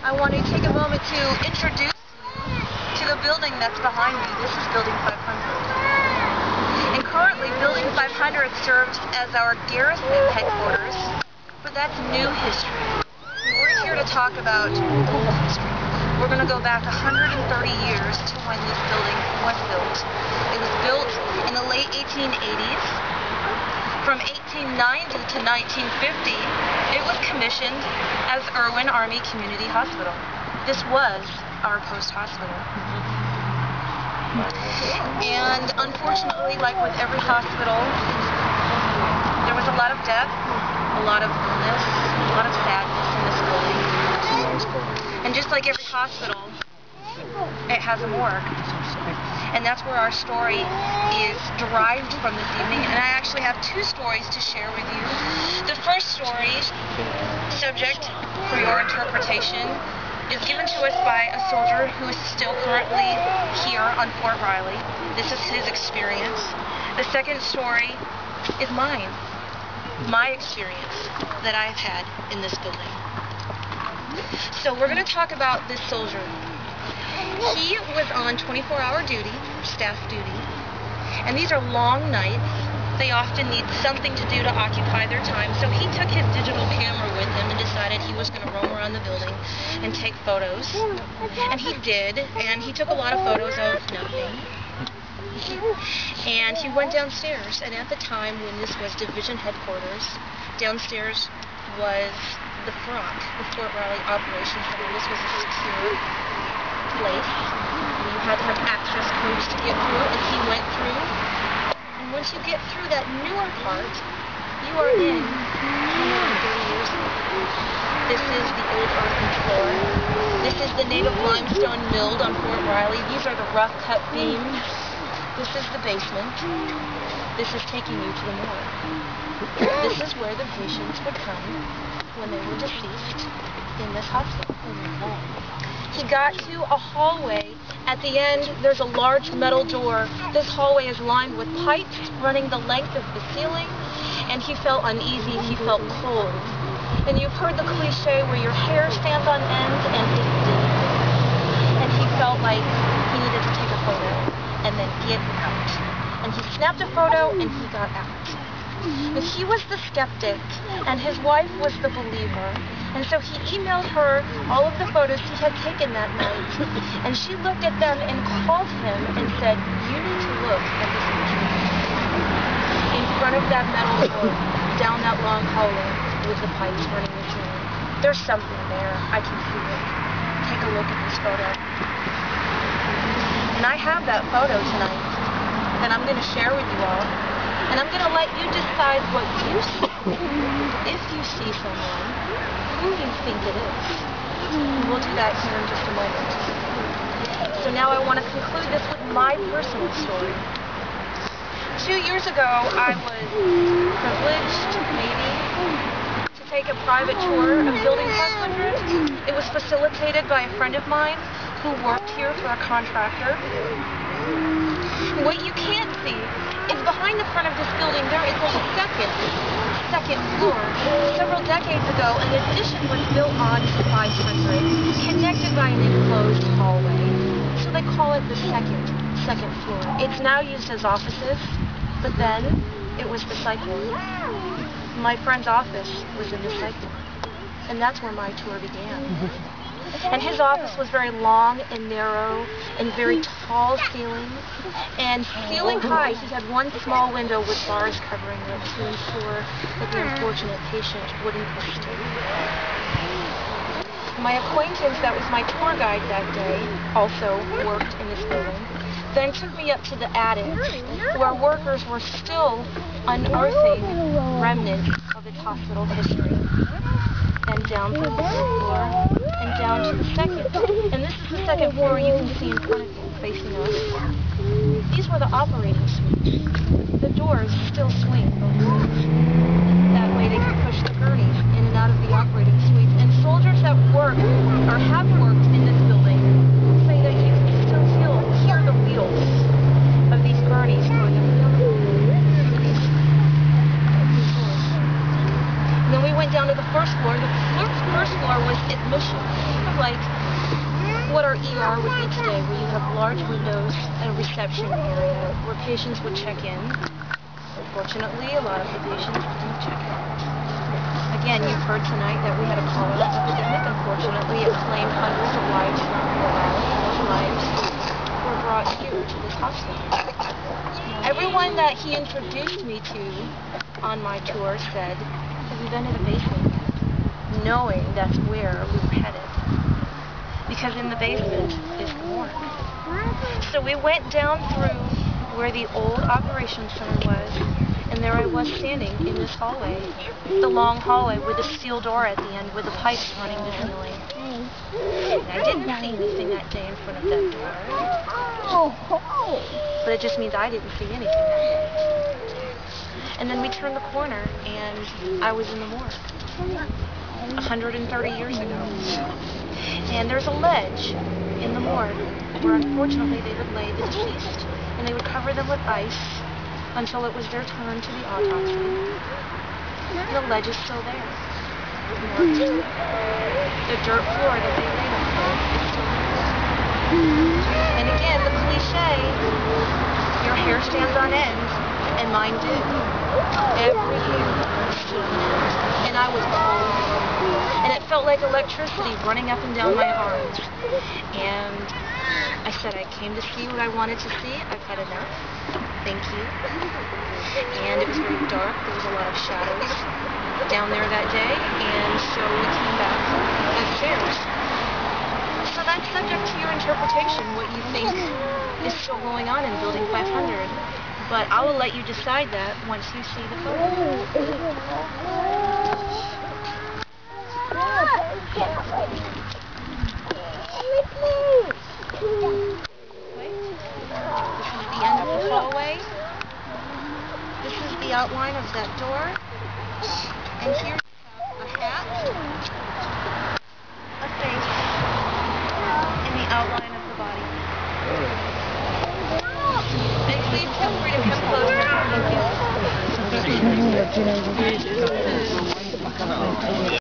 I want to take a moment to introduce you to the building that's behind me. This is Building 500. And currently, Building 500 serves as our garrison headquarters, but that's new history. We're here to talk about old history. We're going to go back 130 years to when this building was built. It was built in the late 1880s. From 1890 to 1950, it was commissioned as Irwin Army Community Hospital. This was our post hospital. And unfortunately, like with every hospital, there was a lot of death, a lot of illness, a lot of sadness in this building. And just like every hospital, it has a morgue. And that's where our story is derived from this evening. And I actually have two stories to share with you. The first story, subject for your interpretation, is given to us by a soldier who is still currently here on Fort Riley. This is his experience. The second story is mine, my experience that I've had in this building. So we're going to talk about this soldier. He was on 24-hour duty, staff duty, and these are long nights. They often need something to do to occupy their time, so he took his digital camera with him and decided he was going to roam around the building and take photos. And he did, and he took a lot of photos of nothing. And he went downstairs, and at the time when this was division headquarters, downstairs was the front, the Fort Riley Operations Center. This was a secure place. You had to have access codes to get through, and he went through. And once you get through that newer part, you are in 130 years ago. This is the old earthen floor. This is the native limestone milled on Fort Riley. These are the rough cut beams. This is the basement. This is taking you to the morgue. This is where the patients would come when they were deceased in this hospital. He got to a hallway. At the end, there's a large metal door. This hallway is lined with pipes running the length of the ceiling, and he felt uneasy, he felt cold. And you've heard the cliche where your hair stands on end, and it did. And he felt like he needed to take a photo and then get out. And he snapped a photo, and he got out. But he was the skeptic, and his wife was the believer. And so he emailed her all of the photos he had taken that night. And she looked at them and called him and said, "You need to look at this picture." In front of that metal door, down that long hallway with the pipes running the ceiling. There's something there. I can see it. Take a look at this photo. And I have that photo tonight that I'm going to share with you all. And I'm going to let you decide what you see. If you see someone, who you think it is. And we'll do that here in just a moment. So now I want to conclude this with my personal story. 2 years ago, I was privileged, maybe, to take a private tour of Building 500. It was facilitated by a friend of mine who worked here for a contractor. What you can't see is behind the front of this building there is a second floor. Several decades ago, an addition was built on 500, connected by an enclosed hallway. So they call it the second floor. It's now used as offices, but then it was the psych ward. My friend's office was in the psych ward, and that's where my tour began. And his office was very long and narrow and very tall ceilings. And ceiling high, he had one small window with bars covering it to ensure that the unfortunate patient wouldn't escape. My acquaintance that was my tour guide that day also worked in this building. Then took me up to the attic where workers were still unearthing remnants of its hospital history. Then down to the third floor, and down to the second. And this is the second floor you can see in front of you, facing us. These were the operating suites. The doors still swing. That way they can push the gurneys in and out of the operating suites. And soldiers that work, or have worked in this building, say that you can still hear the wheels of these gurneys going up and down through these doors. And then we went down to the first floor. The first floor was admission. Like OR would be today, where you have large windows and a reception area where patients would check in. Unfortunately, a lot of the patients didn't check out. Again, you've heard tonight that we had a cholera epidemic. Unfortunately, it claimed hundreds of lives from the lab. Those lives were brought here to this hospital. Everyone that he introduced me to on my tour said that we've been in the basement, knowing that's where we were headed. Because in the basement is the morgue. So we went down through where the old operations center was, and there I was standing in this hallway, the long hallway with a steel door at the end with the pipes running to the ceiling. And I didn't see anything that day in front of that door, but it just means I didn't see anything that day. And then we turned the corner, and I was in the morgue, 130 years ago. And there's a ledge in the morgue where unfortunately they would lay the deceased and they would cover them with ice until it was their turn to be autopsy. And the ledge is still there. The dirt floor that they laid on is still there. And again, the cliche, your hair stands on end, and mine did. Every hair stood on end. And I was cold. And it felt like electricity running up and down my arms. And I said I came to see what I wanted to see. I've had enough. Thank you. And it was very dark. There was a lot of shadows down there that day. And so we came back upstairs. So that's subject to your interpretation, what you think is still going on in Building 500. But I will let you decide that once you see the photo. This is the end of the hallway. This is the outline of that door. And here you have a hat, a face, and the outline of the body. And please feel free to come closer. Thank you.